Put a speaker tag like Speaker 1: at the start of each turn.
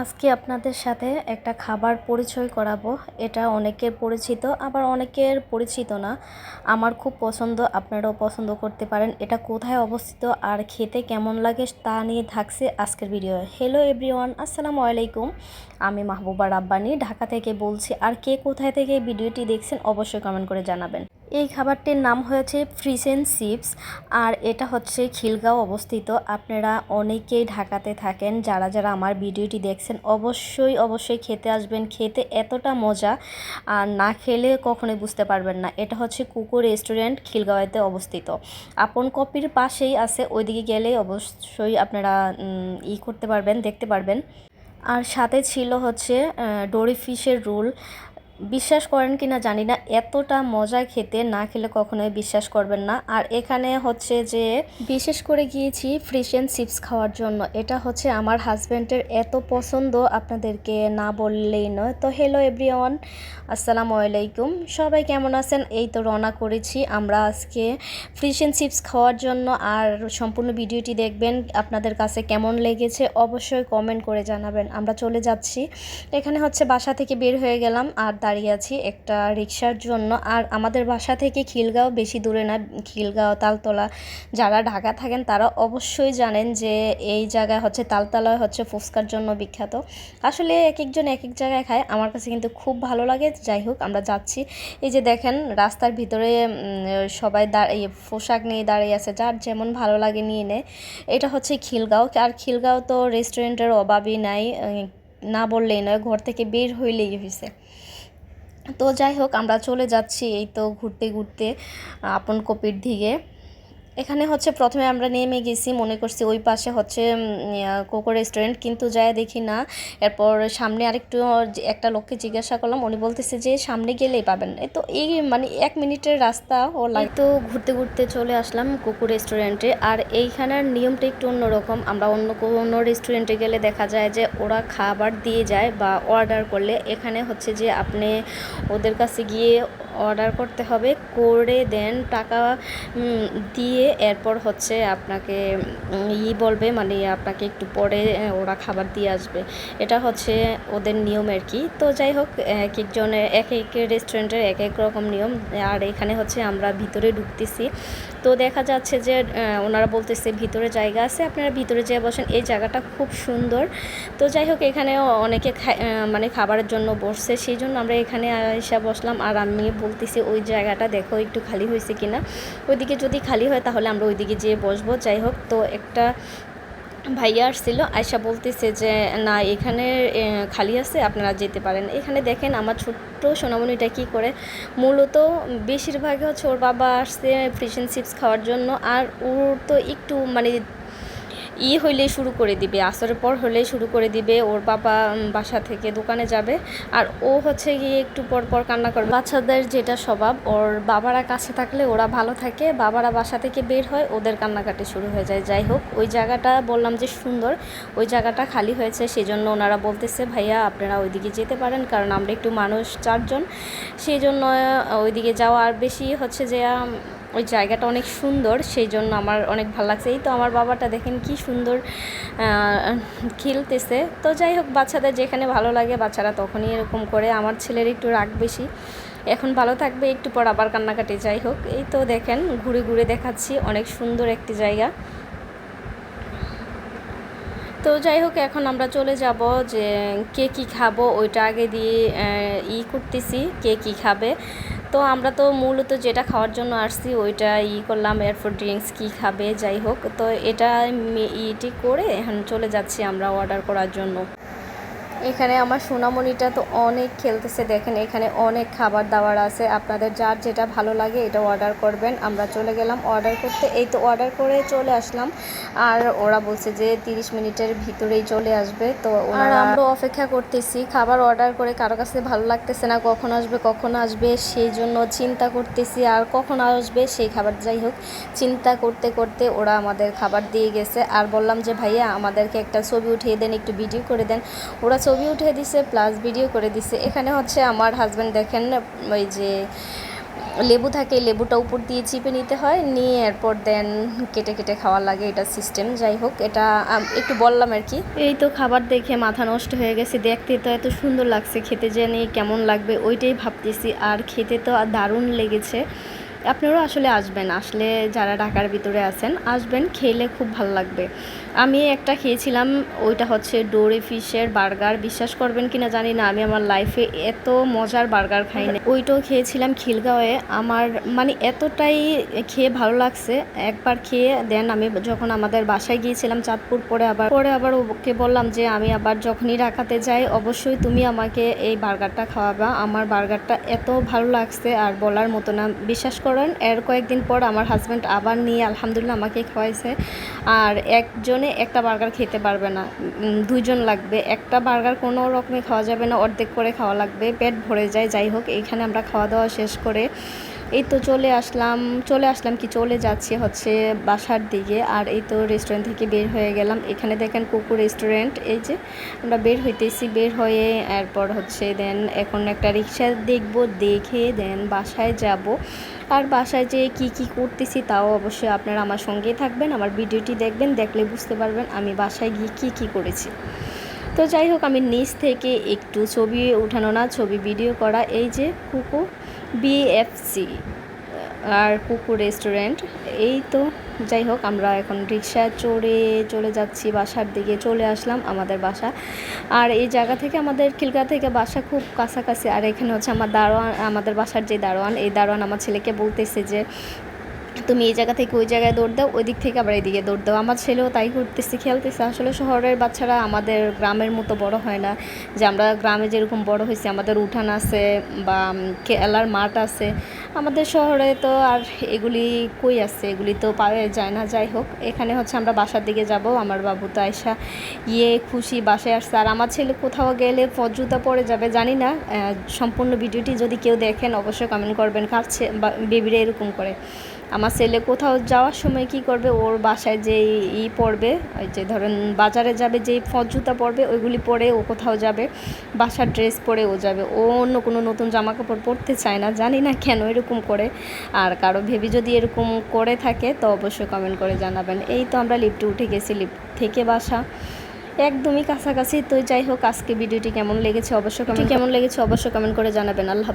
Speaker 1: আজকে আপনাদের সাথে একটা খাবার পরিচয় করাবো। এটা অনেকের পরিচিত, আবার অনেকের পরিচিত না। আমার খুব পছন্দ, আপনারাও পছন্দ করতে পারেন। এটা কোথায় অবস্থিত আর খেতে কেমন লাগে তা নিয়ে থাকছে আজকের ভিডিও। হ্যালো এভরিওয়ান, আসসালামু আলাইকুম। আমি মাহবুবা রাব্বানি ঢাকা থেকে বলছি। আর কে কোথায় থেকে এই ভিডিওটি দেখছেন অবশ্যই কমেন্ট করে জানাবেন। এই খাবারটির নাম হয়েছে ফিশ অ্যান্ড চিপস, আর এটা হচ্ছে খিলগাঁও অবস্থিত। আপনারা অনেকেই ঢাকাতে থাকেন, যারা যারা আমার ভিডিওটি দেখছেন অবশ্যই খেতে আসবেন। খেতে এতটা মজা, আর না খেলে কখনোই বুঝতে পারবেন না। এটা হচ্ছে কুকুর রেস্টুরেন্ট, খিলগাঁওতে অবস্থিত। আপন কপির পাশেই আছে, ওইদিকে গেলে অবশ্যই আপনারা করতে পারবেন, দেখতে পারবেন। আর সাথে ছিল হচ্ছে ডোরি ফিশের রোল। বিশ্বাস করেন কি না জানি না, এতটা মজা খেতে, না খেলে কখনোই বিশ্বাস করবেন না। আর এখানে হচ্ছে যে বিশেষ করে গিয়েছি ফিশ অ্যান্ড চিপস খাওয়ার জন্য। এটা হচ্ছে আমার হাজব্যান্ডের এত পছন্দ, আপনাদেরকে না বললেই নয়। তো হ্যালো এভরিওয়ান, আসসালামু আলাইকুম। সবাই কেমন আছেন? এই তো রওনা করেছি আমরা আজকে ফিশ অ্যান্ড চিপস খাওয়ার জন্য। আর সম্পূর্ণ ভিডিওটি দেখবেন, আপনাদের কাছে কেমন লেগেছে অবশ্যই কমেন্ট করে জানাবেন। আমরা চলে যাচ্ছি। এখানে হচ্ছে বাসা থেকে বের হয়ে গেলাম আর দাঁড়িয়ে আছি একটা রিক্সার জন্য। আর আমাদের বাসা থেকে খিলগাঁও বেশি দূরে না, খিলগাঁও তালতলা। যারা ঢাকা থাকেন তারা অবশ্যই জানেন যে এই জায়গায় হচ্ছে তালতলায় হচ্ছে ফুচকার জন্য বিখ্যাত। আসলে এক একজন এক এক জায়গায় খায়, আমার কাছে কিন্তু খুব ভালো লাগে। যাই হোক, আমরা যাচ্ছি। এই যে দেখেন রাস্তার ভিতরে সবাই দাঁড়িয়ে পোশাক নিয়ে দাঁড়িয়ে আছে, যার যেমন ভালো লাগে নিয়ে নেয়। এটা হচ্ছে খিলগাঁও। আর খিলগাঁও তো রেস্টুরেন্টের অভাবই নাই, না বললেই নয়, ঘর থেকে বের হইলেই হয়েছে। তো যাই হোক, আমরা চলে যাচ্ছি এই তো ঘুরতে ঘুরতে আপন কপির দিকে। এখানে হচ্ছে প্রথমে আমরা নেমে গেছি, মনে করছি ওই পাশে হচ্ছে কোকো রেস্টুরেন্ট, কিন্তু যায় দেখি না। এরপর সামনে আরেকটু একটা লোককে জিজ্ঞাসা করলাম, উনি বলতেছে যে সামনে গেলেই পাবেন। এই তো এই মানে 1 মিনিটের রাস্তা ও লাগে। তো ঘুরতে ঘুরতে চলে আসলাম কোকো রেস্টুরেন্টে। আর এইখানের নিয়মটা একটু অন্যরকম। আমরা অন্য কোনো রেস্টুরেন্টে গেলে দেখা যায় যে ওরা খাবার দিয়ে যায় বা অর্ডার করলে, এখানে হচ্ছে যে আপনি ওদের কাছে গিয়ে অর্ডার করতে হবে, করে দেন টাকা দিয়ে এরপর হচ্ছে আপনাকে বলবে, মানে আপনাকে একটু পরে ওরা খাবার দিয়ে আসবে। এটা হচ্ছে ওদের নিয়ম আর কি। তো যাই হোক, এক একজনের এক এক রেস্টুরেন্টের এক এক রকম নিয়ম। আর এখানে হচ্ছে আমরা ভিতরে ঢুকতেছি, তো দেখা যাচ্ছে যে ওনারা বলতেছে ভিতরে জায়গা আছে, আপনারা ভিতরে যেয়ে বসেন, এই জায়গাটা খুব সুন্দর। তো যাই হোক, এখানে অনেকে মানে খাবারের জন্য বসছে, সেই জন্য আমরা এখানে এসে বসলাম। আর আমি বলতেছি ওই জায়গাটা দেখো একটু খালি হয়েছে কিনা, ওইদিকে যদি খালি হয় তাহলে আমরা ওইদিকে যেয়ে বসবো। যাই হোক, তো একটা ভাইয়া আসছিল, আয়সা বলতেছে যে না এখানে খালি আছে, আপনারা যেতে পারেন। এখানে দেখেন আমার ছোট্ট সোনামণিটা কী করে, মূলত বেশিরভাগই হচ্ছে ওর বাবা আসছে ফিশ অ্যান্ড চিপস খাওয়ার জন্য। আর ওর তো একটু মানে হইলেই শুরু করে দিবে, আসরের পর হলেই শুরু করে দিবে। ওর বাবা বাসা থেকে দোকানে যাবে, আর ও হচ্ছে গিয়ে একটু পর পর কান্না করবে। বাচ্চাদের যেটা স্বভাব, ওর বাবারা কাছে থাকলে ওরা ভালো থাকে, বাবারা বাসা থেকে বের হয় ওদের কান্নাকাটি শুরু হয়ে যায়। যাই হোক, ওই জায়গাটা বললাম যে সুন্দর, ওই জায়গাটা খালি হয়েছে, সেই জন্য ওনারা বলতেছে ভাইয়া আপনারা ওইদিকে যেতে পারেন, কারণ আমরা একটু মানুষ 4 জন, সেই জন্য ওইদিকে যাওয়া। আর বেশি হচ্ছে যে ওই জায়গাটা অনেক সুন্দর, সেই জন্য আমার অনেক ভালো লাগছে। এই তো আমার বাবাটা দেখেন কি সুন্দর খেলতেছে। তো যাই হোক, বাচ্চাদের যেখানে ভালো লাগে বাচ্চারা তখনই এরকম করে। আমার ছেলের একটু রাগ বেশি, এখন ভালো থাকবে, একটু পর আবার কান্নাকাটি। যাই হোক, এই তো দেখেন ঘুরে ঘুরে দেখাচ্ছি, অনেক সুন্দর একটি জায়গা। তো যাই হোক, এখন আমরা চলে যাব যে কে কী খাবো ওইটা আগে দিয়ে করতেছি, কে কী খাবে। তো আমরা তো মূলত যেটা খাওয়ার জন্য আসছি ওইটা করলাম, এরপর ড্রিঙ্কস কী খাবে। যাই হোক, তো এটা করে এখন চলে যাচ্ছি আমরা অর্ডার করার জন্য। এখানে আমার সোনামণিটা তো অনেক খেলতেছে, দেখেন এখানে অনেক খাবার দাবার আছে, আপনাদের যার যেটা ভালো লাগে এটা অর্ডার করবেন। আমরা চলে গেলাম অর্ডার করতে, এই তো অর্ডার করে চলে আসলাম। আর ওরা বলছে যে 30 মিনিটের ভিতরেই চলে আসবে। তো আমরা অপেক্ষা করতেছি, খাবার অর্ডার করে কারো কাছে ভালো লাগতেছে না, কখন আসবে সেই জন্য চিন্তা করতেছি, আর কখন আসবে সেই খাবার। যাই হোক, চিন্তা করতে করতে ওরা আমাদের খাবার দিয়ে গেছে। আর বললাম যে ভাইয়া আমাদেরকে একটা ছবি উঠিয়ে দেন, একটু ভিডিও করে দেন। ওরা ছবি উঠে দিছে প্লাস ভিডিও করে দিছে। এখানে হচ্ছে আমার হাজব্যান্ড দেখেন ওই যে লেবু থাকে, লেবুটা উপর দিয়ে চিপে নিতে হয়, নিয়ে এরপর দেন কেটে কেটে খাওয়া লাগে, এটা সিস্টেম। যাই হোক, এটা একটু বললাম আর কি। এই তো খাবার দেখে মাথা নষ্ট হয়ে গেছে, দেখতে তো এত সুন্দর লাগছে, খেতে জানি কেমন লাগবে ওইটাই ভাবতেছি, আর খেতে তো দারুণ লেগেছে। আপনারাও আসলে আসবেন, আসলে যারা ঢাকার ভিতরে আছেন আসবেন, খেলে খুব ভালো লাগবে। আমি একটা খেয়েছিলাম, ওইটা হচ্ছে ডোরি ফিশের বার্গার। বিশ্বাস করবেন কিনা জানি না, আমি আমার লাইফে এত মজার বার্গার খাইনি। ওইটাও খেয়েছিলাম খিলগাঁওয়ে, আমার মানে এতটাই খেয়ে ভালো লাগছে। একবার খেয়ে দেন আমি যখন আমাদের বাসায় গিয়েছিলাম চাঁদপুর, পরে আবার ওকে বললাম যে আমি আবার যখনই ঢাকাতে যাই অবশ্যই তুমি আমাকে এই বার্গারটা খাওয়াবা। আমার বার্গারটা এত ভালো লাগছে আর বলার মতো না। বিশ্বাস করেন, এর কয়েকদিন পর আমার হাজব্যান্ড আবার নিয়ে আলহামদুলিল্লাহ আমাকে খাওয়াইছে। আর একজনে একটা বার্গার খেতে পারবে না, দুইজন লাগবে। একটা বার্গার কোনো রকমে খাওয়া যাবে না, অর্ধেক করে খাওয়া লাগবে, পেট ভরে যায়। যাই হোক, এইখানে আমরা খাওয়া দাওয়া শেষ করে এই তো চলে আসলাম কি চলে যাচ্ছি হচ্ছে বাসার দিকে। আর এই তো রেস্টুরেন্ট থেকে বের হয়ে গেলাম। এখানে দেখেন কুকুর রেস্টুরেন্ট। এই যে আমরা বের হইতেছি, বের হয়ে এরপর হচ্ছে দেন এখন একটা রিক্সা দেখব, দেখে দেন বাসায় যাব। আর বাসায় যে কি করতেছি তাও অবশ্যই আপনারা আমার সঙ্গেই থাকবেন, আমার ভিডিওটি দেখবেন, দেখলে বুঝতে পারবেন আমি বাসায় গিয়ে কি করেছি। তো যাই হোক, আমি নিচ থেকে একটু ছবি উঠানো না, ছবি ভিডিও করা। এই যে কুকু বিএফসি আর কুকু রেস্টুরেন্ট। এই তো যাই হোক, আমরা এখন রিক্সা চড়ে চলে যাচ্ছি বাসার দিকে। চলে আসলাম আমাদের বাসা। আর এই জায়গা থেকে আমাদের খিলগাঁও থেকে বাসা খুব কাছাকাছি। আর এখানে হচ্ছে আমার দারোয়ান, আমাদের বাসার যে দারোয়ান, এই দারোয়ান আমার ছেলেকে বলতেছে যে তুমি এই জায়গা থেকে ওই জায়গায় দৌড় দাও, ওই দিক থেকে আবার এইদিকে দৌড় দাও। আমার ছেলেও তাই করতেছে, খেলতেছে। আসলে শহরের বাচ্চারা আমাদের গ্রামের মতো বড় হয় না, যে আমরা গ্রামে যেরকম বড় হয়েছি, আমাদের উঠান আছে বা খেলার মাঠ আছে। আমাদের শহরে তো আর এগুলি কই আছে, এগুলি তো পাওয়া যায় না। যাই হোক, এখানে হচ্ছে আমরা বাসার দিকে যাব। আমার বাবু তো আয়সা খুশি বাসায় আসছে। আর আমার ছেলে কোথাও গেলে জুতা পরে যাবে, জানি না। সম্পূর্ণ ভিডিওটি যদি কেউ দেখেন অবশ্যই কমেন্ট করবেন, কাছে বা বেবিরা এরকম করে। আমার ছেলে কোথাও যাওয়ার সময় কি করবে, ওর বাসায় যেই পরবে, ওই যে ধরেন বাজারে যাবে, যেই জুতা পরবে ওইগুলি পরে ও কোথাও যাবে, বাসার ড্রেস পরে ও যাবে। ও অন্য কোনো নতুন জামা কাপড় পরতে চায় না, জানি না কেন এরকম করে। আর কারো ভেবি যদি এরকম করে থাকে তো অবশ্যই কমেন্ট করে জানাবেন। এই তো আমরা লিফটে উঠে গেছি, লিফট থেকে বাসা একদমই কাছাকাছি। তো যাই হোক, আজকে ভিডিওটি কেমন লেগেছে অবশ্যই কমেন্ট করে জানাবেন। আল্লাহ।